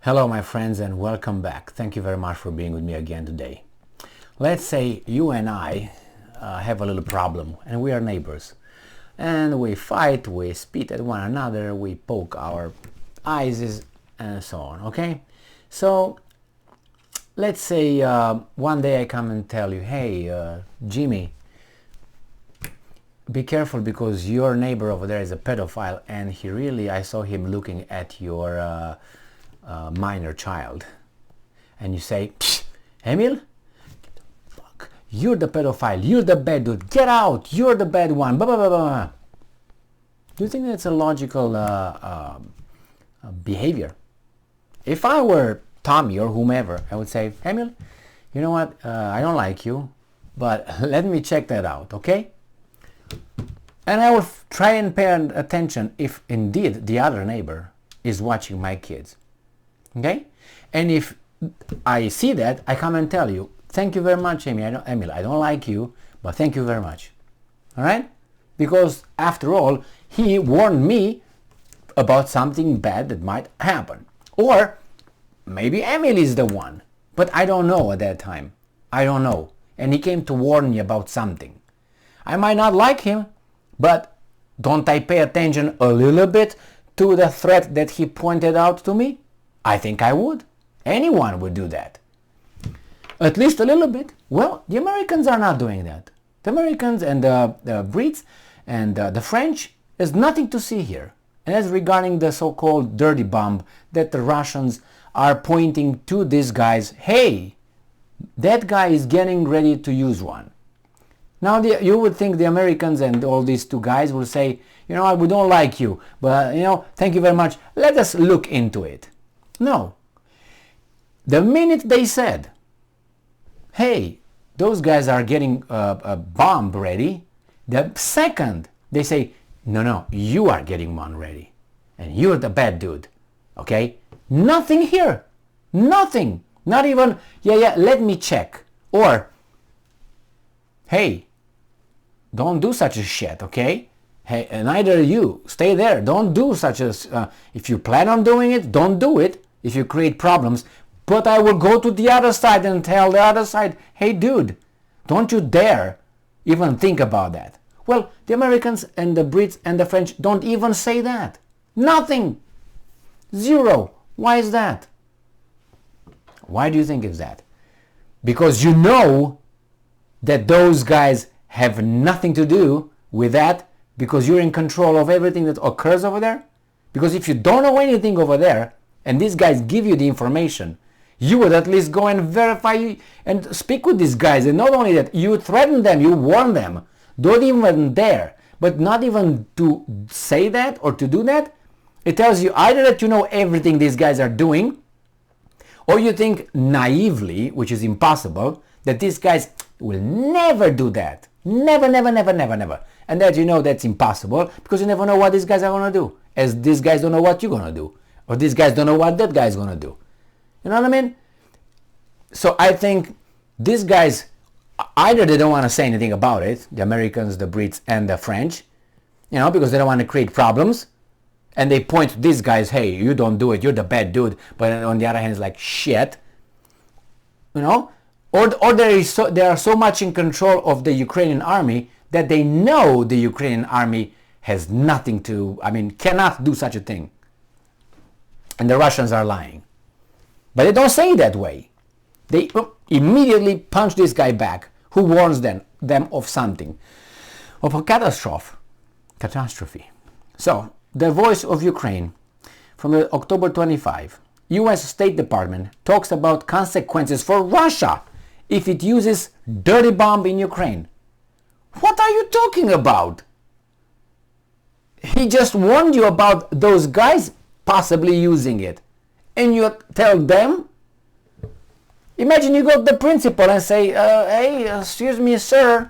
Hello my friends and welcome back. Thank you very much for being with me again today. Let's say you and I have a little problem and we are neighbors. And we fight, we spit at one another, we poke our eyes and so on, okay? So let's say one day I come and tell you, hey Jimmy, be careful because your neighbor over there is a pedophile and I saw him looking at your minor child. And you say, Emil, fuck, you're the pedophile, you're the bad dude, get out, you're the bad one, blah, blah, blah, blah. Do you think that's a logical behavior? If I were Tommy or whomever, I would say, Emil, you know what, I don't like you, but let me check that out, okay? And I will try and pay attention if indeed the other neighbor is watching my kids. Okay? And if I see that, I come and tell you, thank you very much, Emil, I don't like you, but thank you very much. Alright? Because after all, he warned me about something bad that might happen. Or maybe Emil is the one, but I don't know at that time. I don't know. And he came to warn me about something. I might not like him, but don't I pay attention a little bit to the threat that he pointed out to me? I think I would. Anyone would do that. At least a little bit. Well, the Americans are not doing that. The Americans and the Brits and the French, there's nothing to see here. And as regarding the so-called dirty bomb that the Russians are pointing to these guys, hey, that guy is getting ready to use one. Now you would think the Americans and all these two guys will say, you know what, we don't like you, but thank you very much, let us look into it. No. The minute they said, hey, those guys are getting a bomb ready, the second they say, no, you are getting one ready. And you're the bad dude. Okay? Nothing here. Nothing. Not even, yeah, let me check. Or, hey, don't do such a shit, okay? Hey, neither you. Stay there. Don't do such a... if you plan on doing it, don't do it. If you create problems, but I will go to the other side and tell the other side, hey dude, don't you dare even think about that. Well, the Americans and the Brits and the French don't even say that. Nothing. Zero. Why is that? Why do you think it's that? Because you know that those guys have nothing to do with that because you're in control of everything that occurs over there. Because if you don't know anything over there, and these guys give you the information, you would at least go and verify and speak with these guys. And not only that, you threaten them, you warn them. Don't even dare. But not even to say that or to do that, it tells you either that you know everything these guys are doing, or you think naively, which is impossible, that these guys will never do that. Never. And that you know that's impossible because you never know what these guys are going to do. As these guys don't know what you're going to do. Or these guys don't know what that guy's going to do. You know what I mean? So I think these guys, either they don't want to say anything about it, the Americans, the Brits, and the French, because they don't want to create problems. And they point to these guys, hey, you don't do it, you're the bad dude. But on the other hand, it's like, shit. Or they are so much in control of the Ukrainian army that they know the Ukrainian army has nothing to, cannot do such a thing. And the Russians are lying. But they don't say it that way. They immediately punch this guy back who warns them of something, of a catastrophe. So, the Voice of Ukraine from the October 25. US State Department talks about consequences for Russia if it uses dirty bomb in Ukraine. What are you talking about? He just warned you about those guys possibly using it. And you tell them? Imagine you go to the principal and say, hey, excuse me, sir,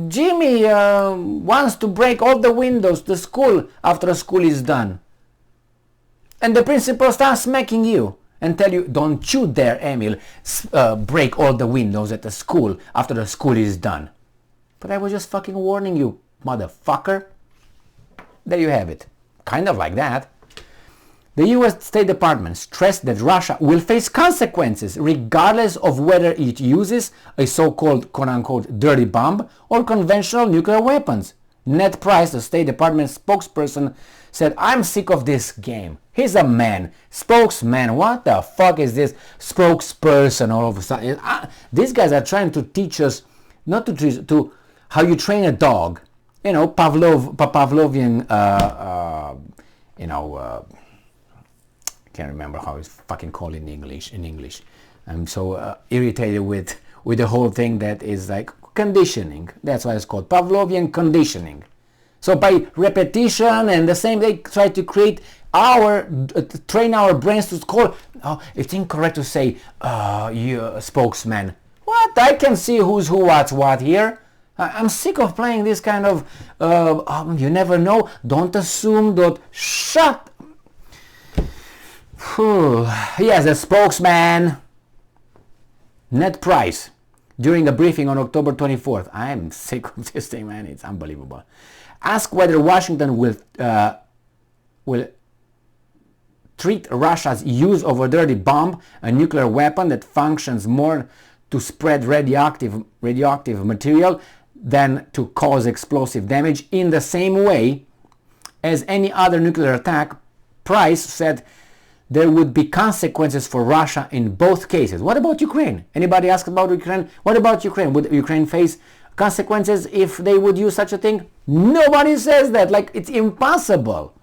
Jimmy wants to break all the windows to school after school is done. And the principal starts smacking you and tell you, don't you dare, Emil, break all the windows at the school after the school is done. But I was just fucking warning you, motherfucker. There you have it. Kind of like that. The US State Department stressed that Russia will face consequences regardless of whether it uses a so-called quote-unquote dirty bomb or conventional nuclear weapons. Ned Price, the State Department spokesperson, said, "I'm sick of this game." He's a man. Spokesman. What the fuck is this spokesperson all of a sudden? These guys are trying to teach us, not to teach, to how you train a dog. You know, Pavlovian, can't remember how it's fucking called in English. I'm so irritated with the whole thing that is like conditioning. That's why it's called Pavlovian conditioning. So by repetition and the same, they try to create train our brains to call. Oh, it's incorrect to say you spokesman. What? I can see who's who, what's what here. I'm sick of playing this kind of you never know, don't assume, don't shut. Yes, the spokesman Ned Price, during a briefing on October 24th, I'm sick of this thing, man, it's unbelievable, asked whether Washington will treat Russia's use of a dirty bomb, a nuclear weapon that functions more to spread radioactive material than to cause explosive damage, in the same way as any other nuclear attack. Price said there would be consequences for Russia in both cases. What about Ukraine? Anybody asked about Ukraine? What about Ukraine? Would Ukraine face consequences if they would use such a thing? Nobody says that. Like, it's impossible.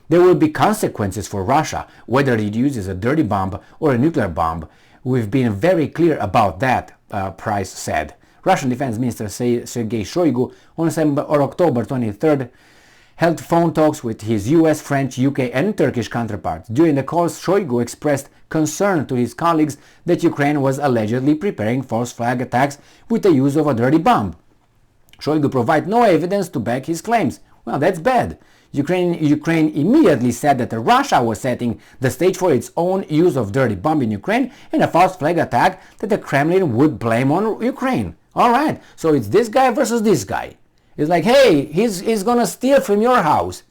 There will be consequences for Russia, whether it uses a dirty bomb or a nuclear bomb. We've been very clear about that, Price said. Russian Defense Minister Sergei Shoigu on October 23rd held phone talks with his US, French, UK and Turkish counterparts. During the calls, Shoigu expressed concern to his colleagues that Ukraine was allegedly preparing false flag attacks with the use of a dirty bomb. Shoigu provided no evidence to back his claims. Well, that's bad. Ukraine immediately said that Russia was setting the stage for its own use of dirty bomb in Ukraine and a false flag attack that the Kremlin would blame on Ukraine. Alright, so it's this guy versus this guy. It's like, hey, he's gonna steal from your house.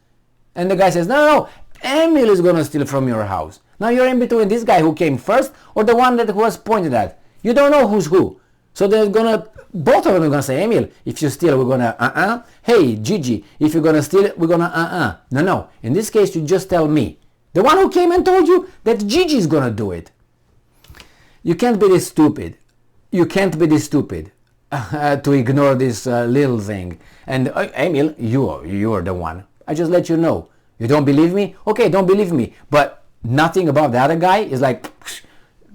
And the guy says, no, Emil is gonna steal from your house. Now you're in between this guy who came first or the one that was pointed at. You don't know who's who. So they're gonna, both of them are gonna say, Emil, if you steal, we're gonna Hey, Gigi, if you're gonna steal, we're gonna No, in this case, you just tell me. The one who came and told you that Gigi is gonna do it. You can't be this stupid. You can't be this stupid. To ignore this little thing. And Emil, you're the one. I just let you know. You don't believe me? Okay, don't believe me. But nothing about the other guy is like,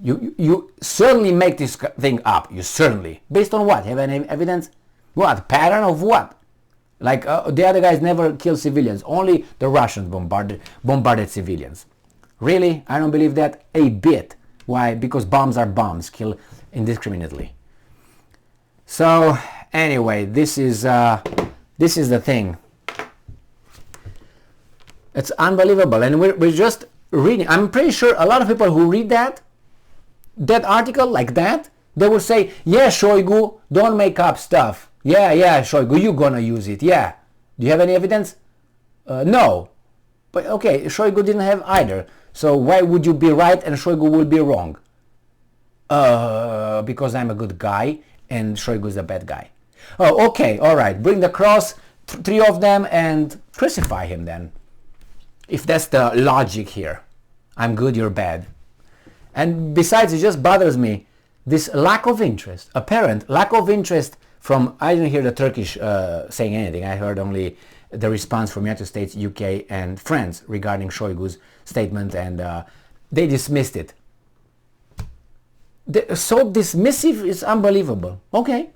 you certainly make this thing up. You certainly. Based on what? Have any evidence? What? Pattern of what? Like the other guys never kill civilians. Only the Russians bombarded civilians. Really? I don't believe that a bit. Why? Because bombs are bombs. Kill indiscriminately. So anyway, this is the thing. It's unbelievable, and we're just reading. I'm pretty sure a lot of people who read that article like that, they will say, yeah, Shoigu, don't make up stuff. Yeah, Shoigu, you're gonna use it. Yeah. Do you have any evidence? No. But okay, Shoigu didn't have either. So why would you be right and Shoigu will be wrong? Because I'm a good guy and Shoigu is a bad guy. Oh, okay, all right. Bring the cross, three of them, and crucify him then. If that's the logic here. I'm good, you're bad. And besides, it just bothers me, this lack of interest, apparent lack of interest from, I didn't hear the Turkish saying anything. I heard only the response from United States, UK, and France regarding Shoigu's statement, and they dismissed it. So dismissive is unbelievable. Okay.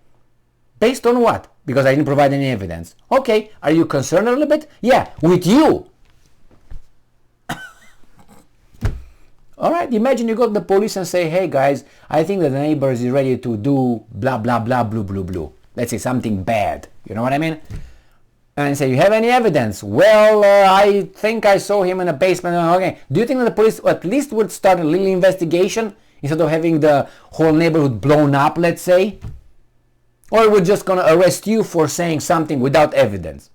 Based on what? Because I didn't provide any evidence. Okay. Are you concerned a little bit? Yeah. With you. Alright. Imagine you go to the police and say, hey guys, I think that the neighbor is ready to do blah blah blah blue blue blue. Let's say something bad. You know what I mean? And say, you have any evidence? Well, I think I saw him in a basement. Okay. Do you think that the police at least would start a little investigation? Instead of having the whole neighborhood blown up, let's say? Or we're just gonna arrest you for saying something without evidence?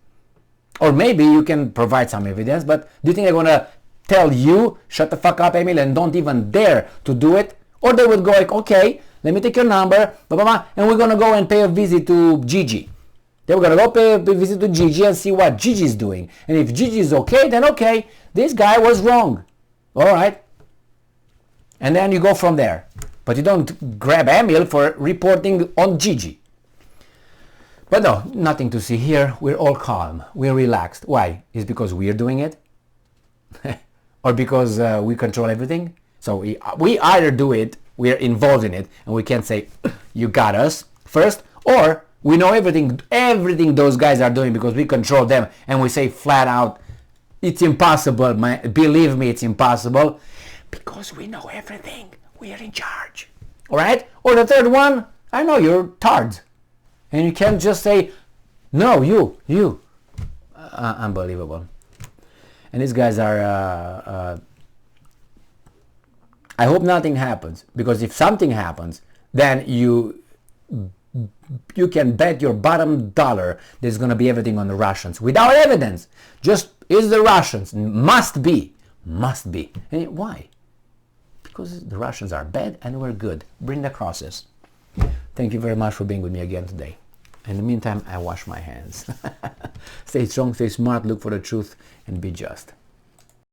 Or maybe you can provide some evidence, but do you think they're gonna tell you, shut the fuck up, Emil, and don't even dare to do it. Or they would go like, okay, let me take your number, blah, blah, blah, and we're going to go and pay a visit to Gigi. They were going to go pay a visit to Gigi and see what Gigi is doing. And if Gigi is okay, then okay, this guy was wrong. All right. And then you go from there. But you don't grab Emil for reporting on Gigi. But no, nothing to see here. We're all calm. We're relaxed. Why? Is it because we're doing it? Or because we control everything? So we either do it, we're involved in it, and we can't say, you got us first, or we know everything those guys are doing because we control them, and we say flat out, it's impossible, believe me, it's impossible, because we know everything. We are in charge. All right? Or the third one, I know you're tards. And you can't just say, no, you. Unbelievable. And these guys are, I hope nothing happens, because if something happens, then you can bet your bottom dollar there's going to be everything on the Russians without evidence. Just is the Russians. Must be. And why? Because the Russians are bad and we're good. Bring the crosses. Thank you very much for being with me again today. In the meantime, I wash my hands. Stay strong, stay smart, look for the truth, and be just.